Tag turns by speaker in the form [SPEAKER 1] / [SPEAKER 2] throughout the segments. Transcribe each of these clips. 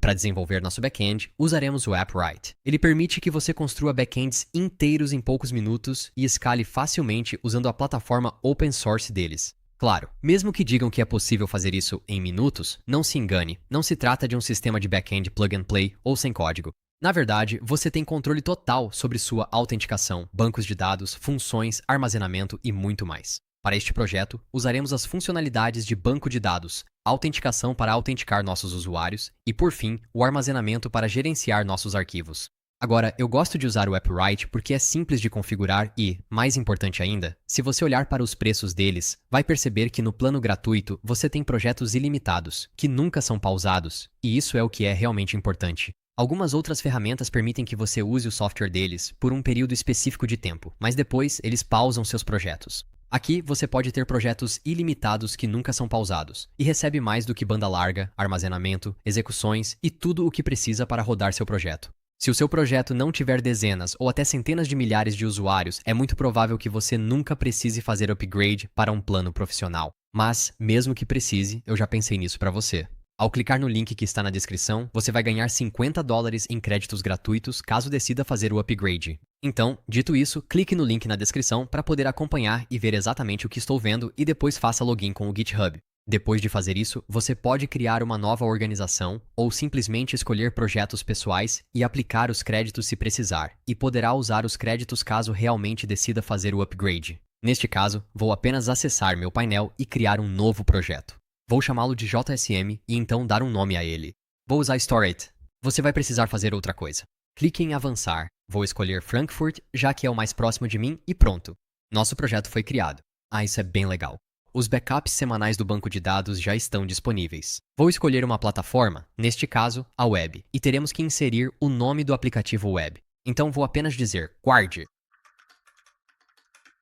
[SPEAKER 1] Para desenvolver nosso back-end, usaremos o AppWrite. Ele permite que você construa back-ends inteiros em poucos minutos e escale facilmente usando a plataforma open source deles. Claro, mesmo que digam que é possível fazer isso em minutos, não se engane, não se trata de um sistema de back-end plug and play ou sem código. Na verdade, você tem controle total sobre sua autenticação, bancos de dados, funções, armazenamento e muito mais. Para este projeto, usaremos as funcionalidades de banco de dados, autenticação para autenticar nossos usuários e, por fim, o armazenamento para gerenciar nossos arquivos. Agora, eu gosto de usar o AppWrite porque é simples de configurar e, mais importante ainda, se você olhar para os preços deles, vai perceber que no plano gratuito você tem projetos ilimitados, que nunca são pausados, e isso é o que é realmente importante. Algumas outras ferramentas permitem que você use o software deles por um período específico de tempo, mas depois eles pausam seus projetos. Aqui você pode ter projetos ilimitados que nunca são pausados, e recebe mais do que banda larga, armazenamento, execuções e tudo o que precisa para rodar seu projeto. Se o seu projeto não tiver dezenas ou até centenas de milhares de usuários, é muito provável que você nunca precise fazer upgrade para um plano profissional. Mas, mesmo que precise, eu já pensei nisso para você. Ao clicar no link que está na descrição, você vai ganhar $50 em créditos gratuitos caso decida fazer o upgrade. Então, dito isso, clique no link na descrição para poder acompanhar e ver exatamente o que estou vendo e depois faça login com o GitHub. Depois de fazer isso, você pode criar uma nova organização ou simplesmente escolher projetos pessoais e aplicar os créditos se precisar, e poderá usar os créditos caso realmente decida fazer o upgrade. Neste caso, vou apenas acessar meu painel e criar um novo projeto. Vou chamá-lo de JSM e então dar um nome a ele. Vou usar Storit. Você vai precisar fazer outra coisa. Clique em avançar. Vou escolher Frankfurt, já que é o mais próximo de mim, e pronto. Nosso projeto foi criado. Isso é bem legal. Os backups semanais do banco de dados já estão disponíveis. Vou escolher uma plataforma, neste caso, a web, e teremos que inserir o nome do aplicativo web. Então vou apenas dizer guard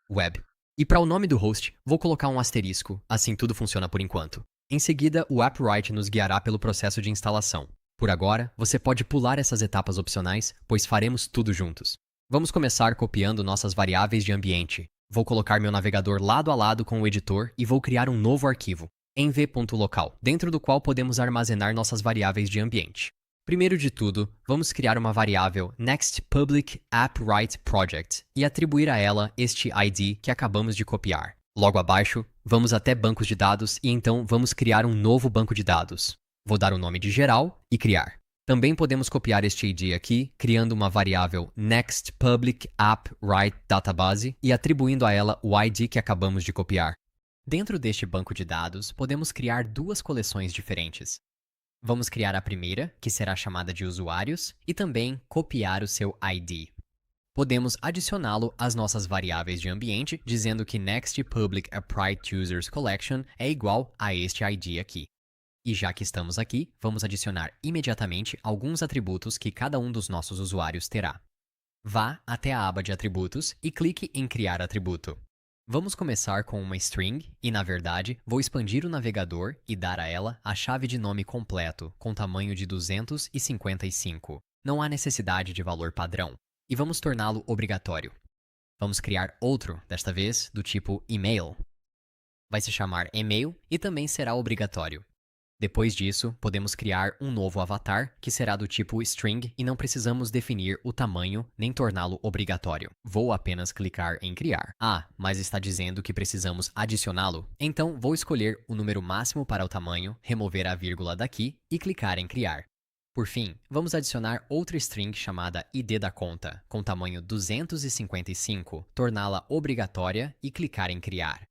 [SPEAKER 1] web. E para o nome do host, vou colocar um asterisco, assim tudo funciona por enquanto. Em seguida, o AppWrite nos guiará pelo processo de instalação. Por agora, você pode pular essas etapas opcionais, pois faremos tudo juntos. Vamos começar copiando nossas variáveis de ambiente. Vou colocar meu navegador lado a lado com o editor e vou criar um novo arquivo, env.local, dentro do qual podemos armazenar nossas variáveis de ambiente. Primeiro de tudo, vamos criar uma variável nextPublicAppWriteProject e atribuir a ela este ID que acabamos de copiar. Logo abaixo, vamos até bancos de dados e então vamos criar um novo banco de dados. Vou dar o nome de geral e criar. Também podemos copiar este ID aqui, criando uma variável nextPublicAppWriteDatabase e atribuindo a ela o ID que acabamos de copiar. Dentro deste banco de dados, podemos criar duas coleções diferentes. Vamos criar a primeira, que será chamada de usuários, e também copiar o seu ID. Podemos adicioná-lo às nossas variáveis de ambiente, dizendo que nextPublicAppWriteUsersCollection é igual a este ID aqui. E já que estamos aqui, vamos adicionar imediatamente alguns atributos que cada um dos nossos usuários terá. Vá até a aba de atributos e clique em criar atributo. Vamos começar com uma string e, na verdade, vou expandir o navegador e dar a ela a chave de nome completo, com tamanho de 255. Não há necessidade de valor padrão. E vamos torná-lo obrigatório. Vamos criar outro, desta vez, do tipo email. Vai se chamar email e também será obrigatório. Depois disso, podemos criar um novo avatar, que será do tipo string e não precisamos definir o tamanho nem torná-lo obrigatório. Vou apenas clicar em criar. Mas está dizendo que precisamos adicioná-lo? Então, vou escolher o número máximo para o tamanho, remover a vírgula daqui e clicar em criar. Por fim, vamos adicionar outra string chamada ID da conta, com tamanho 255, torná-la obrigatória e clicar em criar.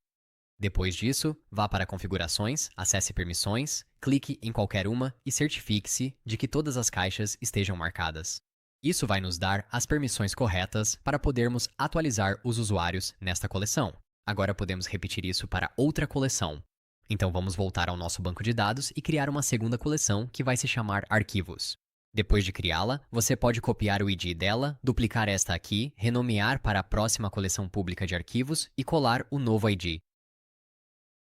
[SPEAKER 1] Depois disso, vá para Configurações, acesse Permissões, clique em qualquer uma e certifique-se de que todas as caixas estejam marcadas. Isso vai nos dar as permissões corretas para podermos atualizar os usuários nesta coleção. Agora podemos repetir isso para outra coleção. Então vamos voltar ao nosso banco de dados e criar uma segunda coleção que vai se chamar Arquivos. Depois de criá-la, você pode copiar o ID dela, duplicar esta aqui, renomear para a próxima coleção pública de arquivos e colar o novo ID.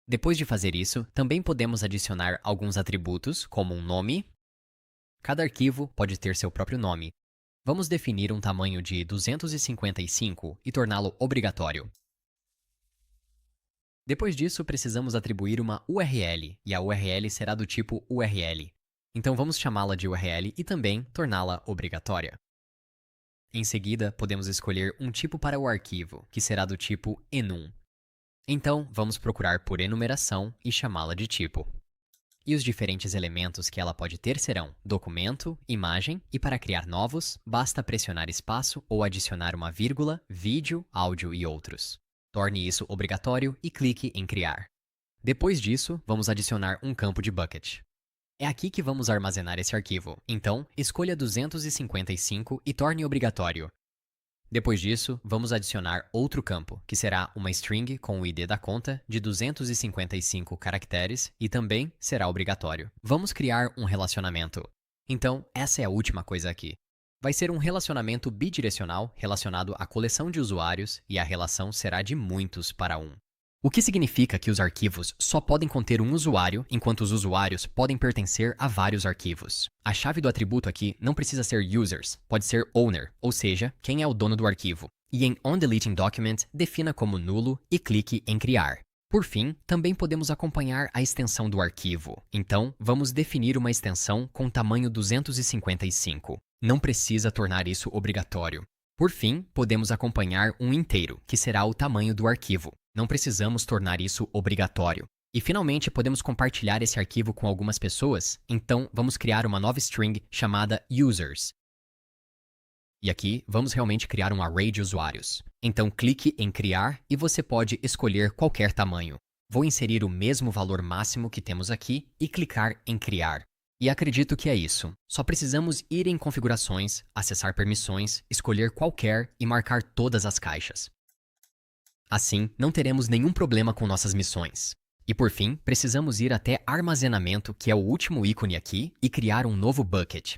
[SPEAKER 1] Depois de fazer isso, também podemos adicionar alguns atributos, como um nome. Cada arquivo pode ter seu próprio nome. Vamos definir um tamanho de 255 e torná-lo obrigatório. Depois disso, precisamos atribuir uma URL, e a URL será do tipo URL. Então vamos chamá-la de URL e também torná-la obrigatória. Em seguida, podemos escolher um tipo para o arquivo, que será do tipo enum. Então, vamos procurar por enumeração e chamá-la de tipo. E os diferentes elementos que ela pode ter serão documento, imagem, e para criar novos, basta pressionar espaço ou adicionar uma vírgula, vídeo, áudio e outros. Torne isso obrigatório e clique em criar. Depois disso, vamos adicionar um campo de bucket. É aqui que vamos armazenar esse arquivo, então escolha 255 e torne obrigatório. Depois disso, vamos adicionar outro campo, que será uma string com o ID da conta de 255 caracteres e também será obrigatório. Vamos criar um relacionamento. Então, essa é a última coisa aqui. Vai ser um relacionamento bidirecional relacionado à coleção de usuários e a relação será de muitos para um. O que significa que os arquivos só podem conter um usuário, enquanto os usuários podem pertencer a vários arquivos. A chave do atributo aqui não precisa ser users, pode ser owner, ou seja, quem é o dono do arquivo. E em onDeletingDocument, defina como nulo e clique em criar. Por fim, também podemos acompanhar a extensão do arquivo. Então, vamos definir uma extensão com tamanho 255. Não precisa tornar isso obrigatório. Por fim, podemos acompanhar um inteiro, que será o tamanho do arquivo. Não precisamos tornar isso obrigatório. E finalmente podemos compartilhar esse arquivo com algumas pessoas, então vamos criar uma nova string chamada users. E aqui vamos realmente criar um array de usuários. Então clique em criar e você pode escolher qualquer tamanho. Vou inserir o mesmo valor máximo que temos aqui e clicar em criar. E acredito que é isso. Só precisamos ir em configurações, acessar permissões, escolher qualquer e marcar todas as caixas. Assim, não teremos nenhum problema com nossas missões. E por fim, precisamos ir até armazenamento, que é o último ícone aqui, e criar um novo bucket.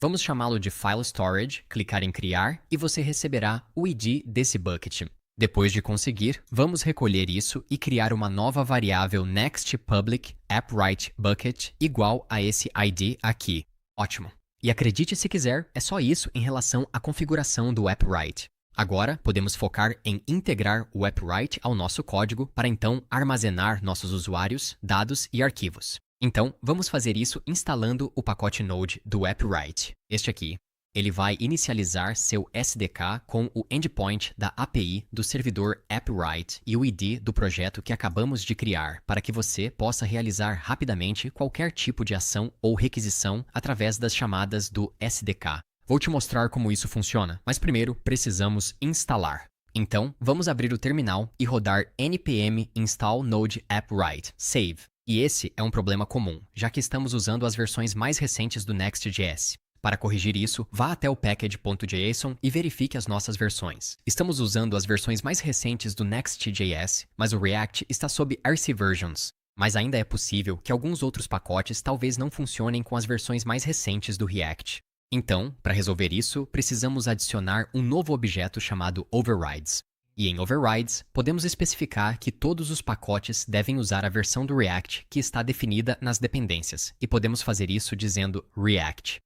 [SPEAKER 1] Vamos chamá-lo de File Storage, clicar em criar e você receberá o ID desse bucket. Depois de conseguir, vamos recolher isso e criar uma nova variável nextPublicAppWriteBucket igual a esse ID aqui. Ótimo! E acredite se quiser, é só isso em relação à configuração do AppWrite. Agora, podemos focar em integrar o AppWrite ao nosso código para então armazenar nossos usuários, dados e arquivos. Então, vamos fazer isso instalando o pacote Node do AppWrite, este aqui. Ele vai inicializar seu SDK com o endpoint da API do servidor AppWrite e o ID do projeto que acabamos de criar, para que você possa realizar rapidamente qualquer tipo de ação ou requisição através das chamadas do SDK. Vou te mostrar como isso funciona, mas primeiro precisamos instalar. Então, vamos abrir o terminal e rodar npm install node appwrite save. E esse é um problema comum, já que estamos usando as versões mais recentes do Next.js. Para corrigir isso, vá até o package.json e verifique as nossas versões. Estamos usando as versões mais recentes do Next.js, mas o React está sob RC versions. Mas ainda é possível que alguns outros pacotes talvez não funcionem com as versões mais recentes do React. Então, para resolver isso, precisamos adicionar um novo objeto chamado overrides. E em overrides, podemos especificar que todos os pacotes devem usar a versão do React que está definida nas dependências, e podemos fazer isso dizendo React.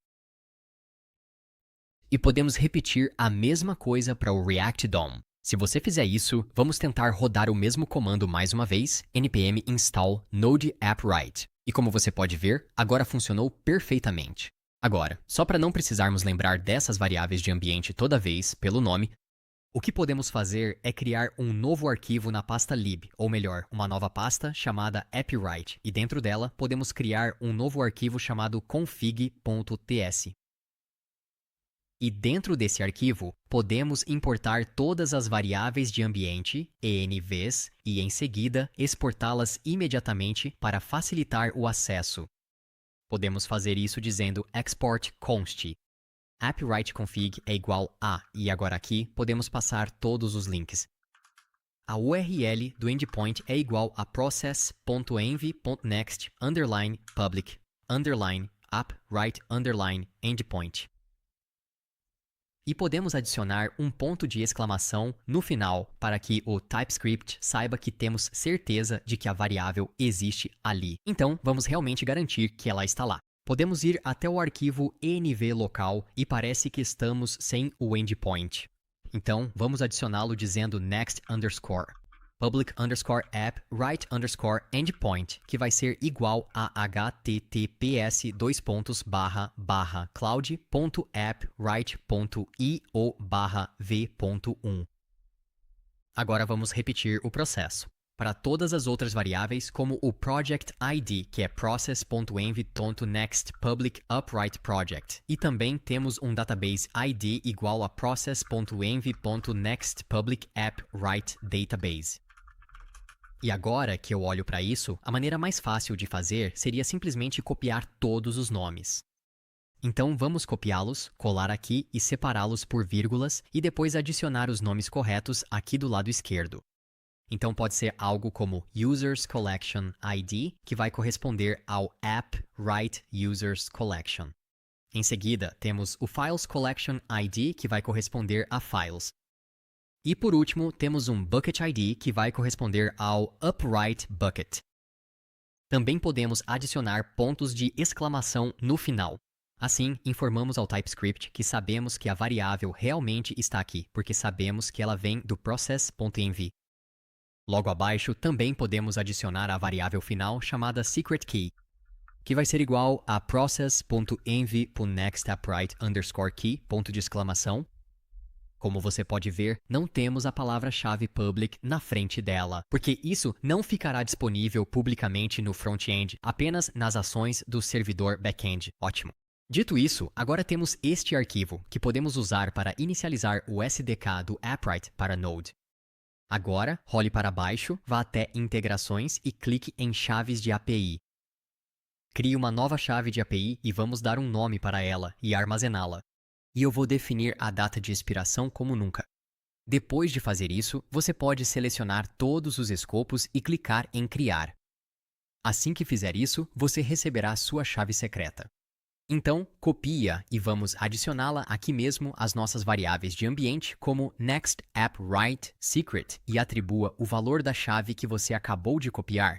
[SPEAKER 1] E podemos repetir a mesma coisa para o React DOM. Se você fizer isso, vamos tentar rodar o mesmo comando mais uma vez, npm install node appwrite. E como você pode ver, agora funcionou perfeitamente. Agora, só para não precisarmos lembrar dessas variáveis de ambiente toda vez pelo nome, o que podemos fazer é criar um novo arquivo na pasta lib, ou melhor, uma nova pasta chamada appwrite, e dentro dela podemos criar um novo arquivo chamado config.ts. E dentro desse arquivo, podemos importar todas as variáveis de ambiente, envs, e em seguida exportá-las imediatamente para facilitar o acesso. Podemos fazer isso dizendo export const. appwriteconfig é igual a, e agora aqui podemos passar todos os links. A URL do endpoint é igual a process.env.next_public_appwrite_endpoint. E podemos adicionar um ponto de exclamação no final para que o TypeScript saiba que temos certeza de que a variável existe ali. Então, vamos realmente garantir que ela está lá. Podemos ir até o arquivo env local e parece que estamos sem o endpoint. Então, vamos adicioná-lo dizendo next_. public_app_write_endpoint, que vai ser igual a https://cloud.app_write.io/v.1. Agora vamos repetir o processo para todas as outras variáveis, como o project ID, que é process.env.nextPublicUpWriteProject. E também temos um database ID igual a process.env.nextPublicAppWriteDatabase. E agora que eu olho para isso, a maneira mais fácil de fazer seria simplesmente copiar todos os nomes. Então vamos copiá-los, colar aqui e separá-los por vírgulas e depois adicionar os nomes corretos aqui do lado esquerdo. Então pode ser algo como Users Collection ID, que vai corresponder ao App Write Users Collection. Em seguida, temos o Files Collection ID, que vai corresponder a Files. E por último, temos um Bucket ID, que vai corresponder ao UpWrite Bucket. Também podemos adicionar pontos de exclamação no final. Assim, informamos ao TypeScript que sabemos que a variável realmente está aqui, porque sabemos que ela vem do process.env. Logo abaixo, também podemos adicionar a variável final chamada secretKey, que vai ser igual a process.env.nextAppWrite_key, ponto de exclamação. Como você pode ver, não temos a palavra-chave public na frente dela, porque isso não ficará disponível publicamente no front-end, apenas nas ações do servidor back-end. Ótimo! Dito isso, agora temos este arquivo, que podemos usar para inicializar o SDK do AppWrite para Node. Agora, role para baixo, vá até Integrações e clique em Chaves de API. Crie uma nova chave de API e vamos dar um nome para ela e armazená-la. E eu vou definir a data de expiração como nunca. Depois de fazer isso, você pode selecionar todos os escopos e clicar em Criar. Assim que fizer isso, você receberá sua chave secreta. Então, copia e vamos adicioná-la aqui mesmo às nossas variáveis de ambiente como NextAppWriteSecret e atribua o valor da chave que você acabou de copiar.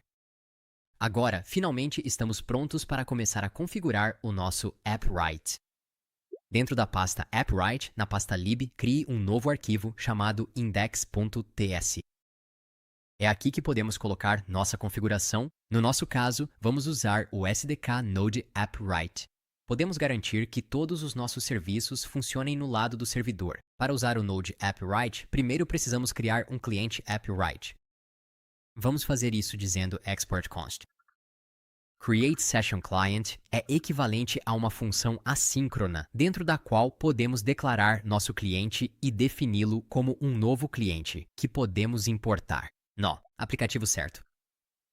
[SPEAKER 1] Agora, finalmente estamos prontos para começar a configurar o nosso AppWrite. Dentro da pasta AppWrite, na pasta lib, crie um novo arquivo chamado index.ts. É aqui que podemos colocar nossa configuração. No nosso caso, vamos usar o SDK Node AppWrite. Podemos garantir que todos os nossos serviços funcionem no lado do servidor. Para usar o Node AppWrite, primeiro precisamos criar um cliente AppWrite. Vamos fazer isso dizendo export const. createSessionClient é equivalente a uma função assíncrona, dentro da qual podemos declarar nosso cliente e defini-lo como um novo cliente, que podemos importar. Nó, aplicativo certo.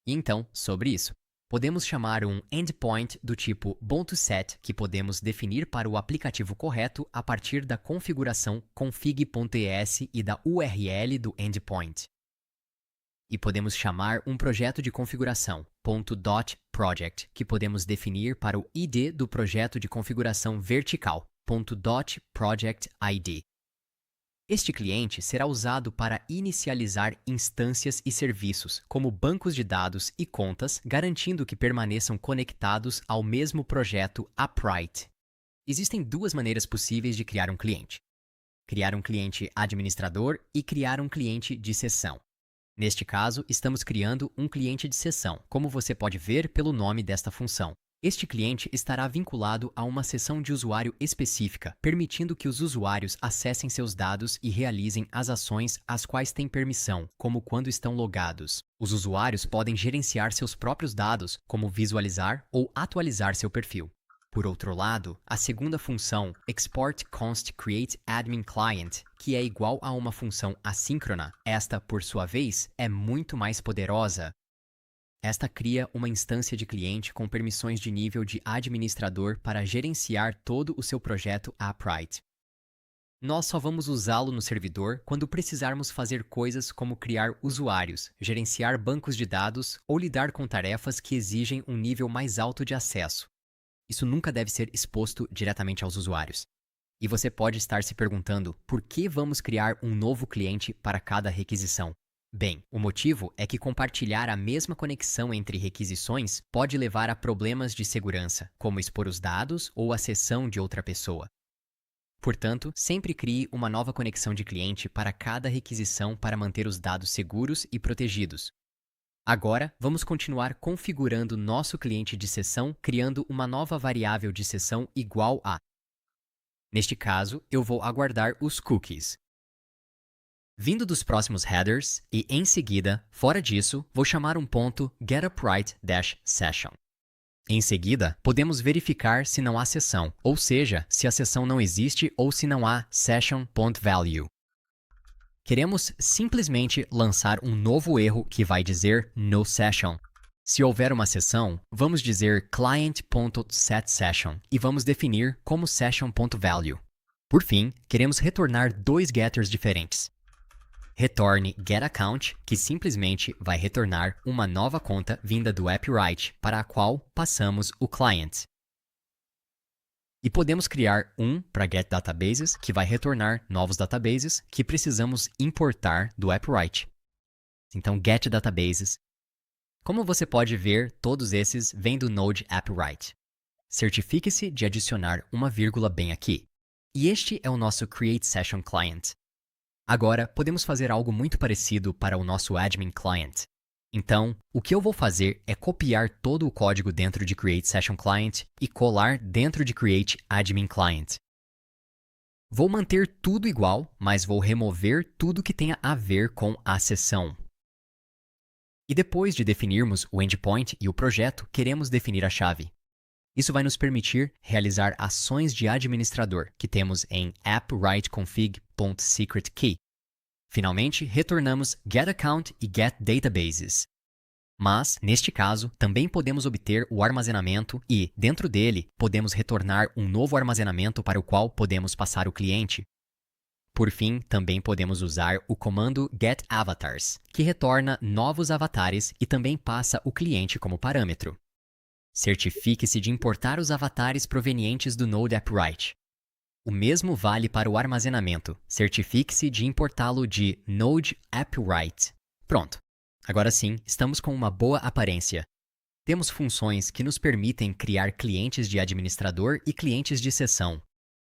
[SPEAKER 1] E então, sobre isso. Podemos chamar um endpoint do tipo .set, que podemos definir para o aplicativo correto a partir da configuração config.es e da URL do endpoint. E podemos chamar um projeto de configuração .project, que podemos definir para o ID do projeto de configuração vertical .projectID. Este cliente será usado para inicializar instâncias e serviços, como bancos de dados e contas, garantindo que permaneçam conectados ao mesmo projeto AppWrite. Existem duas maneiras possíveis de criar um cliente. Criar um cliente administrador e criar um cliente de sessão. Neste caso, estamos criando um cliente de sessão, como você pode ver pelo nome desta função. Este cliente estará vinculado a uma sessão de usuário específica, permitindo que os usuários acessem seus dados e realizem as ações às quais têm permissão, como quando estão logados. Os usuários podem gerenciar seus próprios dados, como visualizar ou atualizar seu perfil. Por outro lado, a segunda função, exportConstCreateAdminClient, que é igual a uma função assíncrona, esta, por sua vez, é muito mais poderosa. Esta cria uma instância de cliente com permissões de nível de administrador para gerenciar todo o seu projeto AppWrite. Nós só vamos usá-lo no servidor quando precisarmos fazer coisas como criar usuários, gerenciar bancos de dados ou lidar com tarefas que exigem um nível mais alto de acesso. Isso nunca deve ser exposto diretamente aos usuários. E você pode estar se perguntando por que vamos criar um novo cliente para cada requisição. Bem, o motivo é que compartilhar a mesma conexão entre requisições pode levar a problemas de segurança, como expor os dados ou a sessão de outra pessoa. Portanto, sempre crie uma nova conexão de cliente para cada requisição para manter os dados seguros e protegidos. Agora, vamos continuar configurando nosso cliente de sessão criando uma nova variável de sessão igual a. Neste caso, eu vou aguardar os cookies. Vindo dos próximos headers e, em seguida, fora disso, vou chamar um ponto getUpRite-session. Em seguida, podemos verificar se não há sessão, ou seja, se a sessão não existe ou se não há session.value. Queremos simplesmente lançar um novo erro que vai dizer no session. Se houver uma sessão, vamos dizer client.setSession e vamos definir como session.value. Por fim, queremos retornar dois getters diferentes. Retorne getAccount, que simplesmente vai retornar uma nova conta vinda do AppWrite, para a qual passamos o client. E podemos criar um para getDatabases, que vai retornar novos databases que precisamos importar do AppWrite. Então, getDatabases. Como você pode ver, todos esses vêm do Node AppWrite. Certifique-se de adicionar uma vírgula bem aqui. E este é o nosso CreateSession Client. Agora, podemos fazer algo muito parecido para o nosso Admin Client. Então, o que eu vou fazer é copiar todo o código dentro de CreateSession Client e colar dentro de CreateAdmin Client. Vou manter tudo igual, mas vou remover tudo que tenha a ver com a sessão. E depois de definirmos o endpoint e o projeto, queremos definir a chave. Isso vai nos permitir realizar ações de administrador que temos em appwriteconfig.secretKey. Finalmente, retornamos getAccount e getDatabases. Mas, neste caso, também podemos obter o armazenamento e, dentro dele, podemos retornar um novo armazenamento para o qual podemos passar o cliente. Por fim, também podemos usar o comando getAvatars, que retorna novos avatares e também passa o cliente como parâmetro. Certifique-se de importar os avatares provenientes do Node AppWrite. O mesmo vale para o armazenamento. Certifique-se de importá-lo de Node AppWrite. Pronto. Agora sim, estamos com uma boa aparência. Temos funções que nos permitem criar clientes de administrador e clientes de sessão.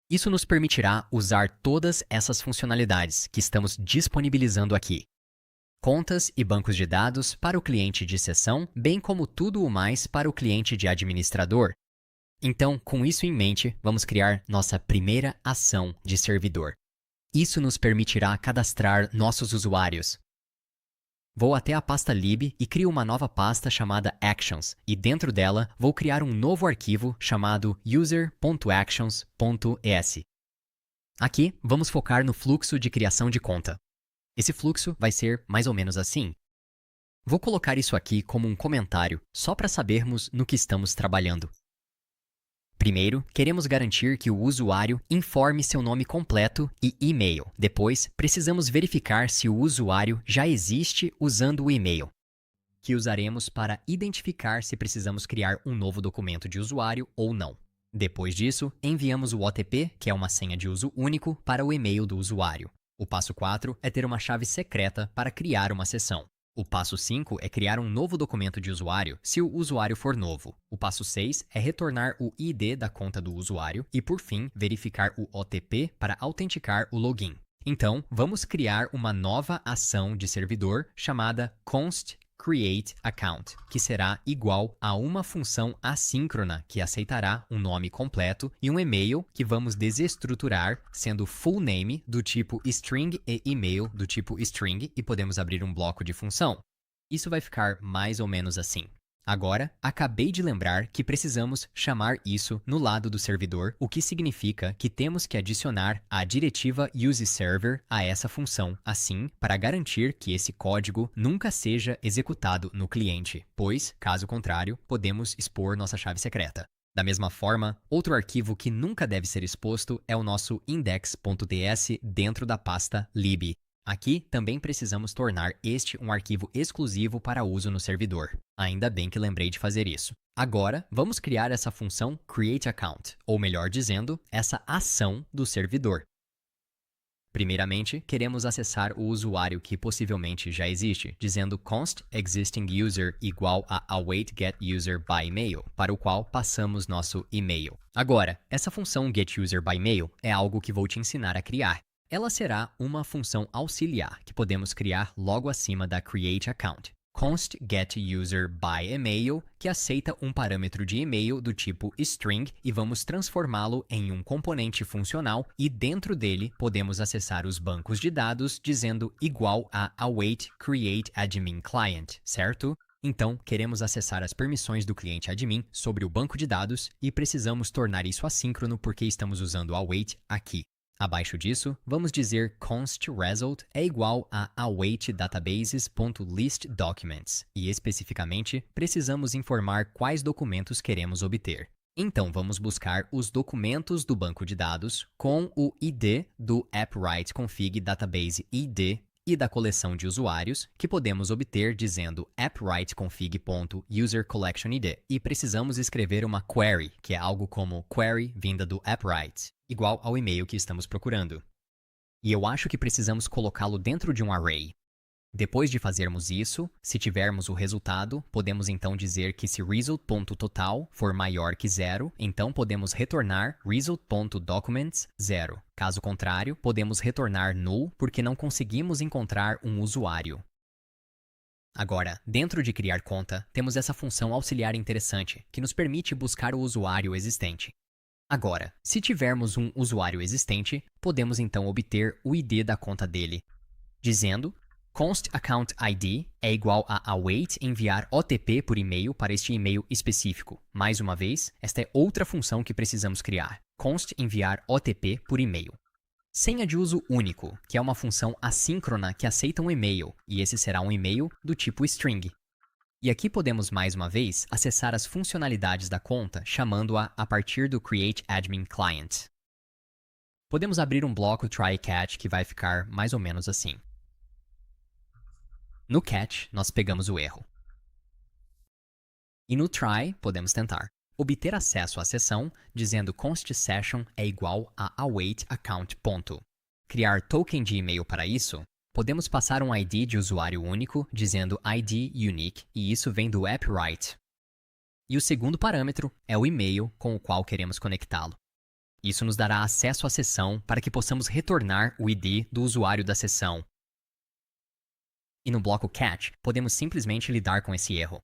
[SPEAKER 1] Isso nos permitirá usar todas essas funcionalidades que estamos disponibilizando aqui. Contas e bancos de dados para o cliente de sessão, bem como tudo o mais para o cliente de administrador. Então, com isso em mente, vamos criar nossa primeira ação de servidor. Isso nos permitirá cadastrar nossos usuários. Vou até a pasta lib e crio uma nova pasta chamada Actions, e dentro dela vou criar um novo arquivo chamado user.actions.es. Aqui, vamos focar no fluxo de criação de conta. Esse fluxo vai ser mais ou menos assim. Vou colocar isso aqui como um comentário, só para sabermos no que estamos trabalhando. Primeiro, queremos garantir que o usuário informe seu nome completo e e-mail. Depois, precisamos verificar se o usuário já existe usando o e-mail, que usaremos para identificar se precisamos criar um novo documento de usuário ou não. Depois disso, enviamos o OTP, que é uma senha de uso único, para o e-mail do usuário. O passo 4 é ter uma chave secreta para criar uma sessão. O passo 5 é criar um novo documento de usuário se o usuário for novo. O passo 6 é retornar o ID da conta do usuário e, por fim, verificar o OTP para autenticar o login. Então, vamos criar uma nova ação de servidor chamada const_create_account, que será igual a uma função assíncrona que aceitará um nome completo e um e-mail que vamos desestruturar, sendo full name do tipo string e email do tipo string, e podemos abrir um bloco de função. Isso vai ficar mais ou menos assim. Agora, acabei de lembrar que precisamos chamar isso no lado do servidor, o que significa que temos que adicionar a diretiva useServer a essa função, assim, para garantir que esse código nunca seja executado no cliente, pois, caso contrário, podemos expor nossa chave secreta. Da mesma forma, outro arquivo que nunca deve ser exposto é o nosso index.ts dentro da pasta lib. Aqui também precisamos tornar este um arquivo exclusivo para uso no servidor. Ainda bem que lembrei de fazer isso. Agora, vamos criar essa função createAccount, ou melhor dizendo, essa ação do servidor. Primeiramente, queremos acessar o usuário que possivelmente já existe, dizendo const existing user igual a await get user by email, para o qual passamos nosso e-mail. Agora, essa função get user by email é algo que vou te ensinar a criar. Ela será uma função auxiliar que podemos criar logo acima da create account. Const get user by email, que aceita um parâmetro de e-mail do tipo string e vamos transformá-lo em um componente funcional e dentro dele podemos acessar os bancos de dados dizendo igual a await create admin client, certo? Então, queremos acessar as permissões do cliente admin sobre o banco de dados e precisamos tornar isso assíncrono porque estamos usando await aqui. Abaixo disso, vamos dizer const result é igual a await databases.listDocuments e, especificamente, precisamos informar quais documentos queremos obter. Então, vamos buscar os documentos do banco de dados com o ID do AppWriteConfig Database ID e da coleção de usuários, que podemos obter dizendo appwriteconfig.userCollectionID. E precisamos escrever uma query, que é algo como query vinda do appwrite, igual ao e-mail que estamos procurando. E eu acho que precisamos colocá-lo dentro de um array. Depois de fazermos isso, se tivermos o resultado, podemos então dizer que se result.total for maior que 0, então podemos retornar result.documents 0. Caso contrário, podemos retornar null porque não conseguimos encontrar um usuário. Agora, dentro de criar conta, temos essa função auxiliar interessante, que nos permite buscar o usuário existente. Agora, se tivermos um usuário existente, podemos então obter o ID da conta dele, dizendo const account ID é igual a await enviar OTP por e-mail para este e-mail específico. Mais uma vez, esta é outra função que precisamos criar. Const enviar OTP por e-mail. Senha de uso único, que é uma função assíncrona que aceita um e-mail, e esse será um e-mail do tipo string. E aqui podemos, mais uma vez, acessar as funcionalidades da conta chamando-a a partir do create admin client. Podemos abrir um bloco try catch que vai ficar mais ou menos assim. No catch, nós pegamos o erro. E no try, podemos tentar obter acesso à sessão dizendo const session é igual a await account. Criar token de e-mail para isso, podemos passar um ID de usuário único dizendo ID unique e isso vem do AppWrite. E o segundo parâmetro é o e-mail com o qual queremos conectá-lo. Isso nos dará acesso à sessão para que possamos retornar o ID do usuário da sessão. E no bloco catch, podemos simplesmente lidar com esse erro.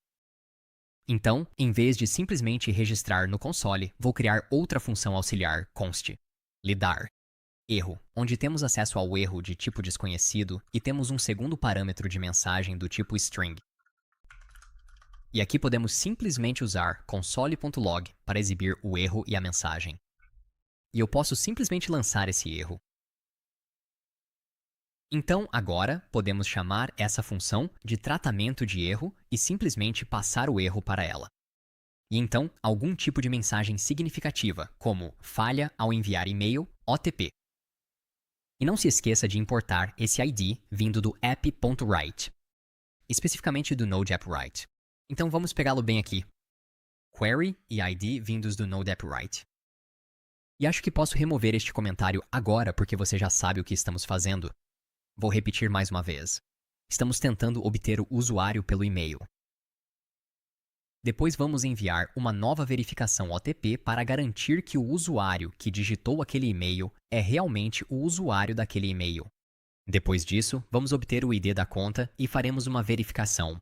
[SPEAKER 1] Então, em vez de simplesmente registrar no console, vou criar outra função auxiliar, const. Lidar. Erro, onde temos acesso ao erro de tipo desconhecido e temos um segundo parâmetro de mensagem do tipo string. E aqui podemos simplesmente usar console.log para exibir o erro e a mensagem. E eu posso simplesmente lançar esse erro. Então, agora, podemos chamar essa função de tratamento de erro e simplesmente passar o erro para ela. E então, algum tipo de mensagem significativa, como falha ao enviar e-mail, OTP. E não se esqueça de importar esse ID vindo do app.write, especificamente do Node AppWrite. Então, vamos pegá-lo bem aqui. Query e ID vindos do Node AppWrite. E acho que posso remover este comentário agora porque você já sabe o que estamos fazendo. Vou repetir mais uma vez. Estamos tentando obter o usuário pelo e-mail. Depois vamos enviar uma nova verificação OTP para garantir que o usuário que digitou aquele e-mail é realmente o usuário daquele e-mail. Depois disso, vamos obter o ID da conta e faremos uma verificação.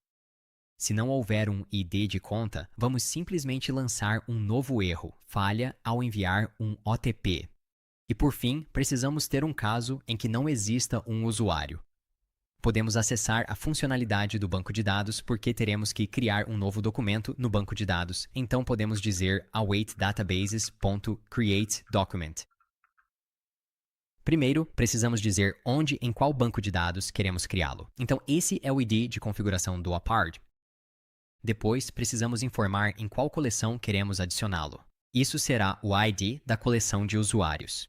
[SPEAKER 1] Se não houver um ID de conta, vamos simplesmente lançar um novo erro, falha ao enviar um OTP. E por fim, precisamos ter um caso em que não exista um usuário. Podemos acessar a funcionalidade do banco de dados porque teremos que criar um novo documento no banco de dados. Então podemos dizer await databases.createDocument. Primeiro, precisamos dizer onde em qual banco de dados queremos criá-lo. Então esse é o ID de configuração do Apart. Depois, precisamos informar em qual coleção queremos adicioná-lo. Isso será o ID da coleção de usuários.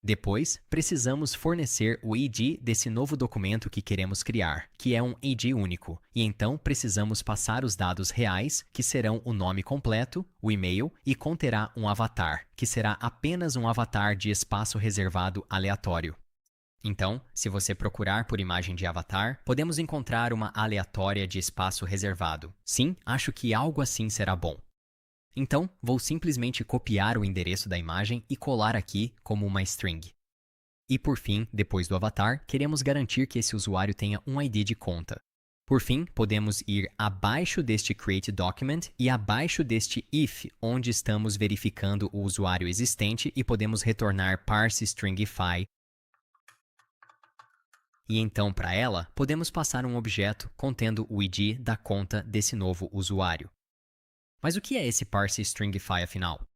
[SPEAKER 1] Depois, precisamos fornecer o ID desse novo documento que queremos criar, que é um ID único, e então precisamos passar os dados reais, que serão o nome completo, o e-mail, e conterá um avatar, que será apenas um avatar de espaço reservado aleatório. Então, se você procurar por imagem de avatar, podemos encontrar uma aleatória de espaço reservado. Sim, acho que algo assim será bom. Então, vou simplesmente copiar o endereço da imagem e colar aqui como uma string. E por fim, depois do avatar, queremos garantir que esse usuário tenha um ID de conta. Por fim, podemos ir abaixo deste create document e abaixo deste if, onde estamos verificando o usuário existente e podemos retornar parse stringify. E então, para ela, podemos passar um objeto contendo o ID da conta desse novo usuário. Mas o que é esse parse stringify, afinal?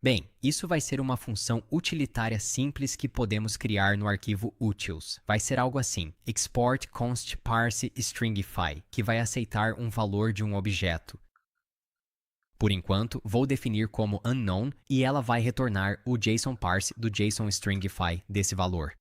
[SPEAKER 1] Bem, isso vai ser uma função utilitária simples que podemos criar no arquivo utils. Vai ser algo assim, export const parse stringify, que vai aceitar um valor de um objeto. Por enquanto, vou definir como unknown e ela vai retornar o JSON parse do JSON stringify desse valor.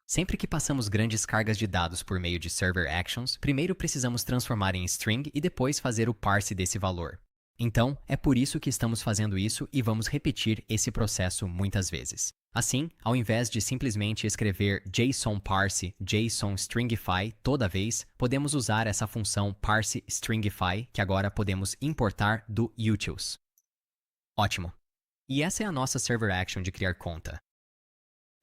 [SPEAKER 1] Sempre que passamos grandes cargas de dados por meio de server actions, primeiro precisamos transformar em string e depois fazer o parse desse valor. Então, é por isso que estamos fazendo isso e vamos repetir esse processo muitas vezes. Assim, ao invés de simplesmente escrever JSON parse JSON stringify toda vez, podemos usar essa função parse stringify que agora podemos importar do utils. Ótimo! E essa é a nossa server action de criar conta.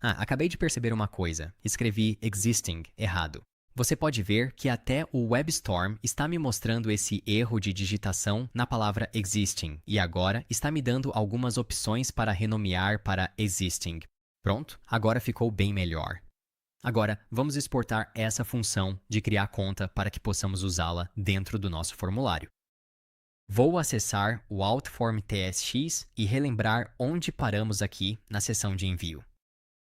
[SPEAKER 1] Acabei de perceber uma coisa. Escrevi existing errado. Você pode ver que até o WebStorm está me mostrando esse erro de digitação na palavra existing e agora está me dando algumas opções para renomear para existing. Pronto, agora ficou bem melhor. Agora, vamos exportar essa função de criar conta para que possamos usá-la dentro do nosso formulário. Vou acessar o Outform TSX e relembrar onde paramos aqui na seção de envio.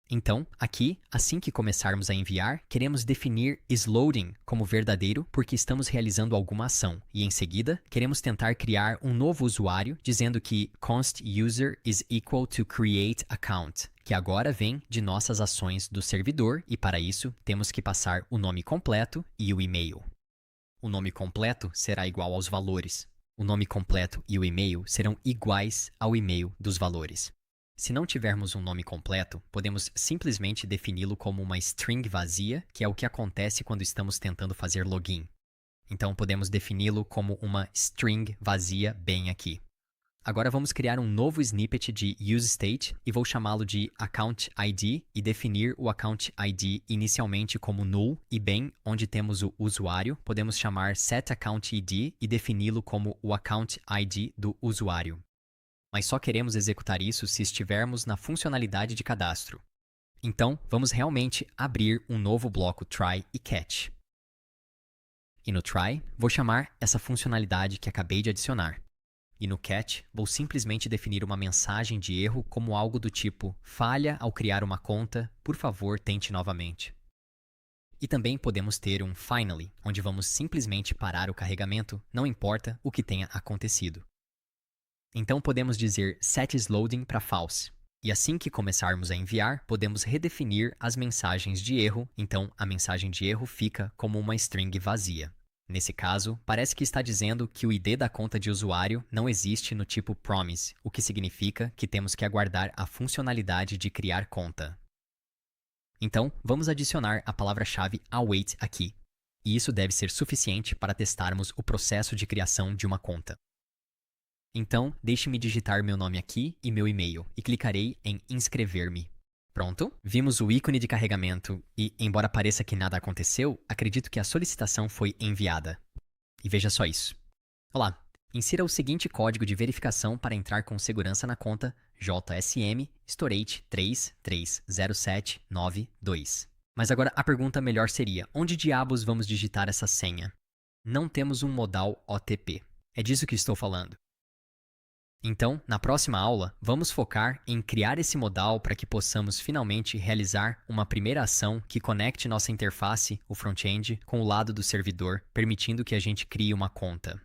[SPEAKER 1] Então, aqui, assim que começarmos a enviar, queremos definir isLoading como verdadeiro porque estamos realizando alguma ação. E em seguida, queremos tentar criar um novo usuário dizendo que const user is equal to create account, que agora vem de nossas ações do servidor e para isso temos que passar o nome completo e o e-mail. O nome completo será igual aos valores. O nome completo e o e-mail serão iguais ao e-mail dos valores. Se não tivermos um nome completo, podemos simplesmente defini-lo como uma string vazia, que é o que acontece quando estamos tentando fazer login. Então, podemos defini-lo como uma string vazia bem aqui. Agora vamos criar um novo snippet de useState e vou chamá-lo de accountID e definir o accountID inicialmente como null e bem onde temos o usuário, podemos chamar setAccountID e defini-lo como o accountID do usuário. Mas só queremos executar isso se estivermos na funcionalidade de cadastro. Então, vamos realmente abrir um novo bloco try e catch. E no try, vou chamar essa funcionalidade que acabei de adicionar. E no catch, vou simplesmente definir uma mensagem de erro como algo do tipo falha ao criar uma conta, por favor, tente novamente. E também podemos ter um finally, onde vamos simplesmente parar o carregamento, não importa o que tenha acontecido. Então podemos dizer setIsLoading para false. E assim que começarmos a enviar, podemos redefinir as mensagens de erro, então a mensagem de erro fica como uma string vazia. Nesse caso, parece que está dizendo que o ID da conta de usuário não existe no tipo promise, o que significa que temos que aguardar a funcionalidade de criar conta. Então, vamos adicionar a palavra-chave await aqui. E isso deve ser suficiente para testarmos o processo de criação de uma conta. Então, deixe-me digitar meu nome aqui e meu e-mail e clicarei em inscrever-me. Pronto? Vimos o ícone de carregamento e, embora pareça que nada aconteceu, acredito que a solicitação foi enviada. E veja só isso. Olá, insira o seguinte código de verificação para entrar com segurança na conta JSM Storage 330792. Mas agora a pergunta melhor seria, onde diabos vamos digitar essa senha? Não temos um modal OTP. É disso que estou falando. Então, na próxima aula, vamos focar em criar esse modal para que possamos finalmente realizar uma primeira ação que conecte nossa interface, o front-end, com o lado do servidor, permitindo que a gente crie uma conta.